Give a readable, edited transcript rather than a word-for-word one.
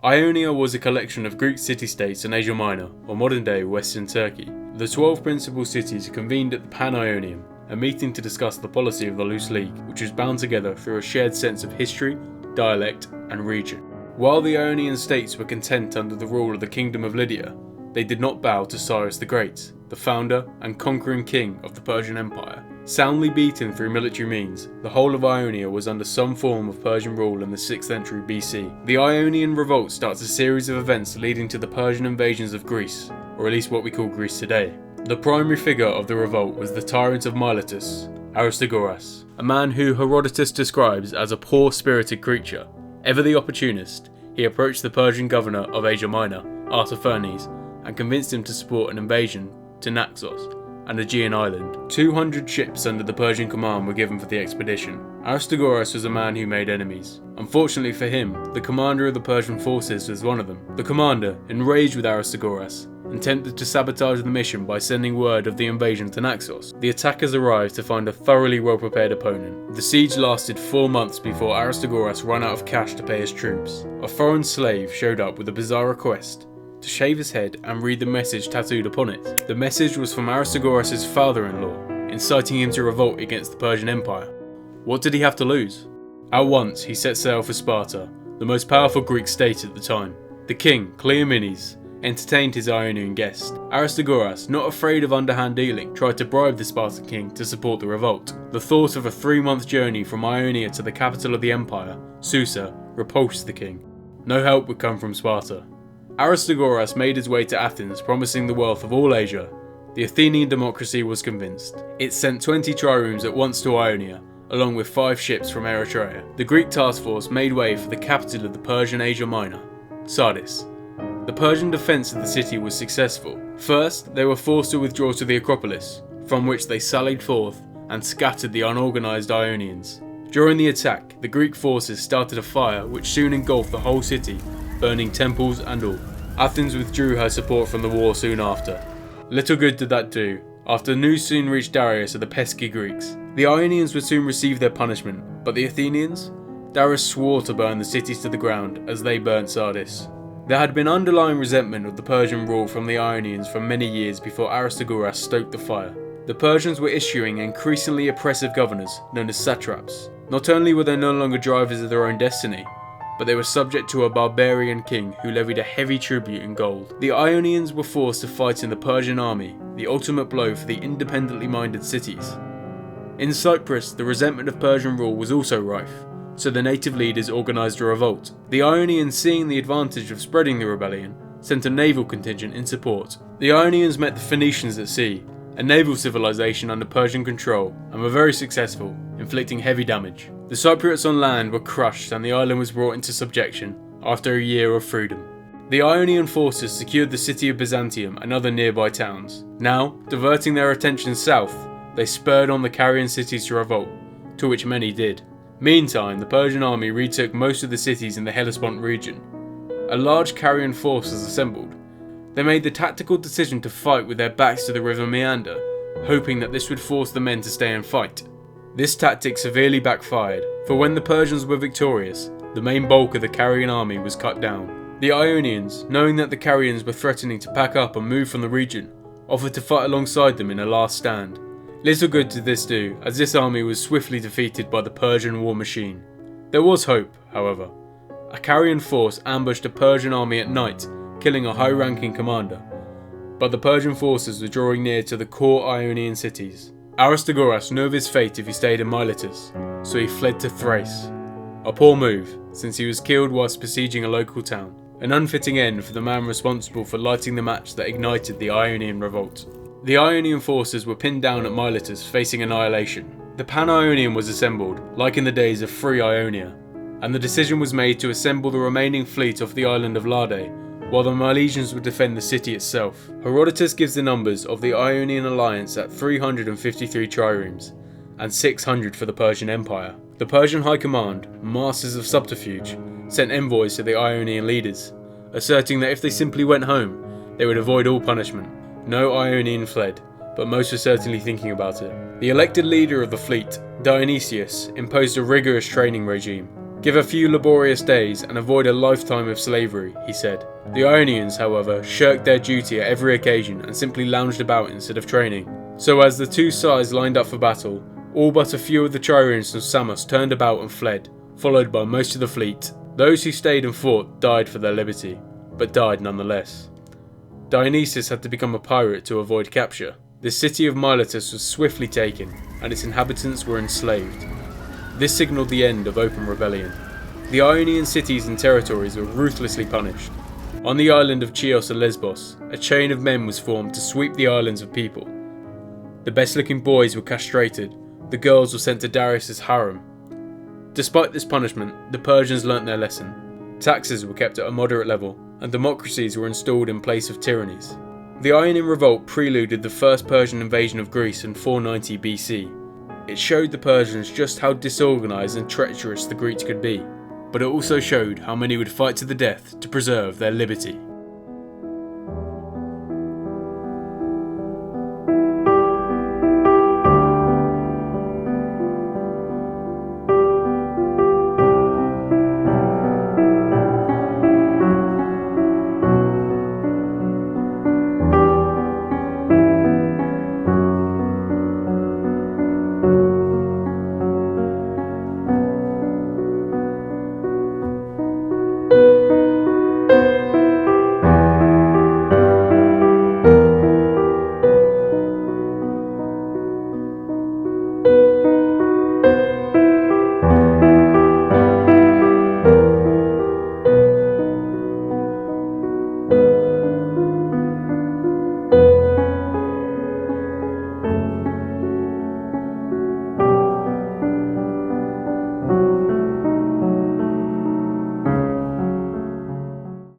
Ionia was a collection of Greek city-states in Asia Minor, or modern-day Western Turkey. The 12 principal cities convened at the Pan-Ionium, a meeting to discuss the policy of the loose league, which was bound together through a shared sense of history, dialect, and region. While the Ionian states were content under the rule of the Kingdom of Lydia, they did not bow to Cyrus the Great, the founder and conquering king of the Persian Empire. Soundly beaten through military means, the whole of Ionia was under some form of Persian rule in the 6th century BC. The Ionian Revolt starts a series of events leading to the Persian invasions of Greece, or at least what we call Greece today. The primary figure of the revolt was the Tyrant of Miletus, Aristagoras, a man who Herodotus describes as a poor-spirited creature. Ever the opportunist, he approached the Persian governor of Asia Minor, Artaphernes, and convinced him to support an invasion to Naxos, an Aegean island. 200 ships under the Persian command were given for the expedition. Aristagoras was a man who made enemies. Unfortunately for him, the commander of the Persian forces was one of them. The commander, enraged with Aristagoras, attempted to sabotage the mission by sending word of the invasion to Naxos. The attackers arrived to find a thoroughly well-prepared opponent. The siege lasted 4 months before Aristagoras ran out of cash to pay his troops. A foreign slave showed up with a bizarre request: to shave his head and read the message tattooed upon it. The message was from Aristagoras' father-in-law, inciting him to revolt against the Persian Empire. What did he have to lose? At once, he set sail for Sparta, the most powerful Greek state at the time. The king, Cleomenes, entertained his Ionian guest. Aristagoras, not afraid of underhand dealing, tried to bribe the Spartan king to support the revolt. The thought of a 3-month journey from Ionia to the capital of the empire, Susa, repulsed the king. No help would come from Sparta. Aristagoras made his way to Athens, promising the wealth of all Asia. The Athenian democracy was convinced. It sent 20 triremes at once to Ionia, along with 5 ships from Eritrea. The Greek task force made way for the capital of the Persian Asia Minor, Sardis. The Persian defence of the city was successful. First, they were forced to withdraw to the Acropolis, from which they sallied forth and scattered the unorganised Ionians. During the attack, the Greek forces started a fire which soon engulfed the whole city, burning temples and all. Athens withdrew her support from the war soon after. Little good did that do, after news soon reached Darius of the pesky Greeks. The Ionians would soon receive their punishment, but the Athenians? Darius swore to burn the cities to the ground as they burnt Sardis. There had been underlying resentment of the Persian rule from the Ionians for many years before Aristagoras stoked the fire. The Persians were issuing increasingly oppressive governors, known as satraps. Not only were they no longer drivers of their own destiny, but they were subject to a barbarian king who levied a heavy tribute in gold. The Ionians were forced to fight in the Persian army, the ultimate blow for the independently minded cities. In Cyprus, the resentment of Persian rule was also rife, so the native leaders organised a revolt. The Ionians, seeing the advantage of spreading the rebellion, sent a naval contingent in support. The Ionians met the Phoenicians at sea, a naval civilization under Persian control, and were very successful, inflicting heavy damage. The Cypriots on land were crushed and the island was brought into subjection after a year of freedom. The Ionian forces secured the city of Byzantium and other nearby towns. Now, diverting their attention south, they spurred on the Carian cities to revolt, to which many did. Meantime, the Persian army retook most of the cities in the Hellespont region. A large Carian force was assembled. They made the tactical decision to fight with their backs to the river Meander, hoping that this would force the men to stay and fight. This tactic severely backfired, for when the Persians were victorious, the main bulk of the Carian army was cut down. The Ionians, knowing that the Carians were threatening to pack up and move from the region, offered to fight alongside them in a last stand. Little good did this do, as this army was swiftly defeated by the Persian war machine. There was hope, however. A Carian force ambushed a Persian army at night, killing a high-ranking commander, but the Persian forces were drawing near to the core Ionian cities. Aristagoras knew of his fate if he stayed in Miletus, so he fled to Thrace. A poor move, since he was killed whilst besieging a local town. An unfitting end for the man responsible for lighting the match that ignited the Ionian Revolt. The Ionian forces were pinned down at Miletus, facing annihilation. The Pan-Ionium was assembled, like in the days of Free Ionia, and the decision was made to assemble the remaining fleet off the island of Lade, while the Milesians would defend the city itself. Herodotus gives the numbers of the Ionian Alliance at 353 triremes, and 600 for the Persian Empire. The Persian High Command, masters of subterfuge, sent envoys to the Ionian leaders, asserting that if they simply went home, they would avoid all punishment. No Ionian fled, but most were certainly thinking about it. The elected leader of the fleet, Dionysius, imposed a rigorous training regime. Give a few laborious days and avoid a lifetime of slavery, he said. The Ionians, however, shirked their duty at every occasion and simply lounged about instead of training. So as the two sides lined up for battle, all but a few of the triremes from Samos turned about and fled, followed by most of the fleet. Those who stayed and fought died for their liberty, but died nonetheless. Dionysus had to become a pirate to avoid capture. The city of Miletus was swiftly taken, and its inhabitants were enslaved. This signalled the end of open rebellion. The Ionian cities and territories were ruthlessly punished. On the island of Chios and Lesbos, a chain of men was formed to sweep the islands of people. The best-looking boys were castrated, the girls were sent to Darius' harem. Despite this punishment, the Persians learnt their lesson. Taxes were kept at a moderate level, and democracies were installed in place of tyrannies. The Ionian Revolt preluded the first Persian invasion of Greece in 490 BC. It showed the Persians just how disorganised and treacherous the Greeks could be, but it also showed how many would fight to the death to preserve their liberty.